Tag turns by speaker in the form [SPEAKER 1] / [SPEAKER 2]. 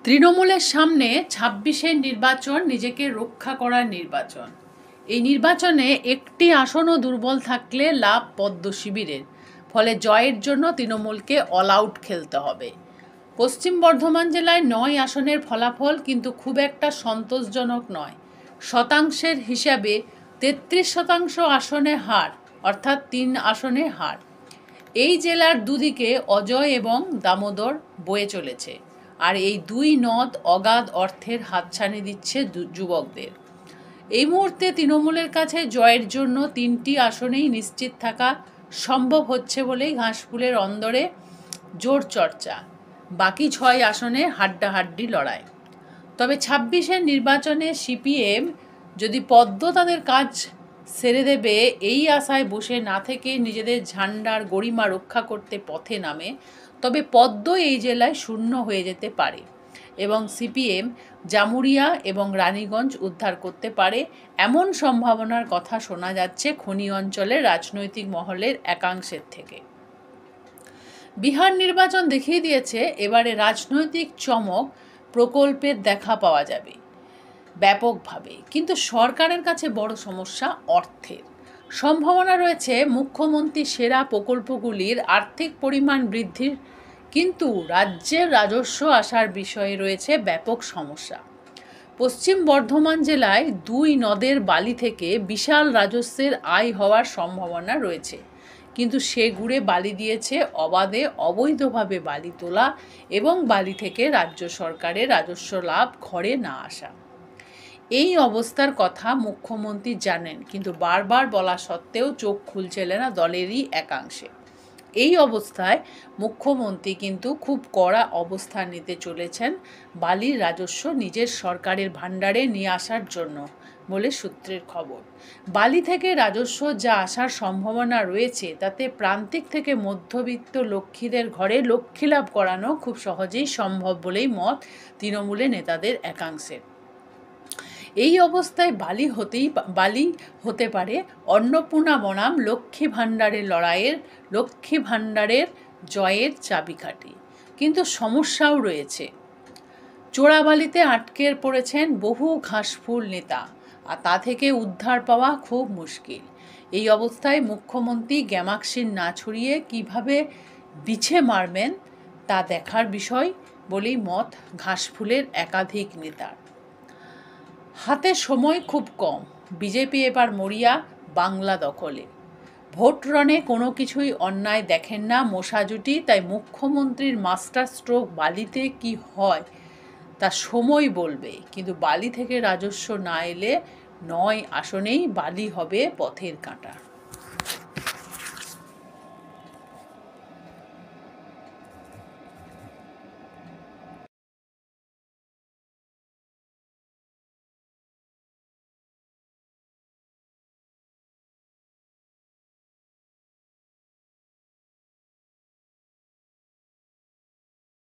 [SPEAKER 1] তৃণমূলের সামনে ২৬-এর নির্বাচন নিজেকে রক্ষা করার নির্বাচন। এই নির্বাচনে একটি আসনও দুর্বল থাকলে লাভ পদ্ম শিবিরের, ফলে জয়ের জন্য তৃণমূলকে অল আউট খেলতে হবে। পশ্চিম বর্ধমান জেলায় ৯ আসনের ফলাফল কিন্তু খুব একটা সন্তোষজনক নয়। শতাংশের হিসাবে ৩৩% আসনে হার, অর্থাৎ ৩ আসনে হার। এই জেলার দুদিকে অজয় এবং দামোদর বয়ে চলেছে, আর এই দুই নদ অগাধ অর্থের হাতছানি দিচ্ছে যুবকদের। এই মুহূর্তে তৃণমূলের কাছে জয়ের জন্য ৩টি আসনেই নিশ্চিত থাকা সম্ভব হচ্ছে বলেই ঘাসফুলের অন্দরে জোর চর্চা। বাকি ৬ আসনে হাড্ডাহাড্ডি লড়াই। তবে ২৬-এর নির্বাচনে সিপিএম যদি পদ্ম তাদের কাজ সেরে দেবে এই আশায় বসে না থেকে নিজেদের ঝান্ডার গরিমা রক্ষা করতে পথে নামে, তবে পদ্ম এই জেলায় শূন্য হয়ে যেতে পারে এবং সিপিএম জামুরিয়া এবং রানীগঞ্জ উদ্ধার করতে পারে, এমন সম্ভাবনার কথা শোনা যাচ্ছে খনি অঞ্চলের রাজনৈতিক মহলের একাংশের থেকে। বিহার নির্বাচন দেখিয়ে দিয়েছে এবারে রাজনৈতিক চমক প্রকল্পের দেখা পাওয়া যাবে ব্যাপকভাবে, কিন্তু সরকারের কাছে বড় সমস্যা অর্থের। সম্ভাবনা রয়েছে মুখ্যমন্ত্রী সেরা প্রকল্পগুলির আর্থিক পরিমাণ বৃদ্ধির, কিন্তু রাজ্যের রাজস্ব আসার বিষয়ে রয়েছে ব্যাপক সমস্যা। পশ্চিম বর্ধমান জেলায় ২ নদের বালি থেকে বিশাল রাজস্বের আয় হওয়ার সম্ভাবনা রয়েছে, কিন্তু সে ঘুরে বালি দিয়েছে অবাধে অবৈধভাবে বালি তোলা এবং বালি থেকে রাজ্য সরকারের রাজস্ব লাভ ঘরে না আসা। এই অবস্থার কথা মুখ্যমন্ত্রী জানেন, কিন্তু বারবার বলা সত্ত্বেও চোখ খুলছিলেন না দলেরই একাংশে। এই অবস্থায় মুখ্যমন্ত্রী কিন্তু খুব কড়া অবস্থান নিতে চলেছেন বালির রাজস্ব নিজের সরকারের ভাণ্ডারে নিয়ে আসার জন্য বলে সূত্রের খবর। বালি থেকে রাজস্ব যা আসার সম্ভাবনা রয়েছে তাতে প্রান্তিক থেকে মধ্যবিত্ত লক্ষ্মীদের ঘরে লক্ষ্মী লাভ করানো খুব সহজেই সম্ভব বলেই মত তৃণমূলের নেতাদের একাংশের। এই অবস্থায় বালি হতে পারে অন্নপূর্ণা বনাম লক্ষ্মী ভাণ্ডারের লড়াইয়ের, লক্ষ্মী ভাণ্ডারের জয়ের চাবিকাঠি। কিন্তু সমস্যাও রয়েছে। চোরাবালিতে আটকে পড়েছেন বহু ঘাসফুল নেতা, আর তা থেকে উদ্ধার পাওয়া খুব মুশকিল। এই অবস্থায় মুখ্যমন্ত্রী গ্যামাক্সিন না ছড়িয়ে কিভাবে বিছে মারবেন তা দেখার বিষয় বলেই মত ঘাসফুলের একাধিক নেতার। হাতে সময় খুব কম, বিজেপি এবার মরিয়া বাংলা দখলে। ভোট রণে কোনো কিছুই অন্যায় দেখেন না মশা জুটি, তাই মুখ্যমন্ত্রীর মাস্টার স্ট্রোক বালিতে কি হয় তা সময় বলবে, কিন্তু বালি থেকে রাজস্ব না এলে ৯ আসনেই বালি হবে পথের কাঁটা।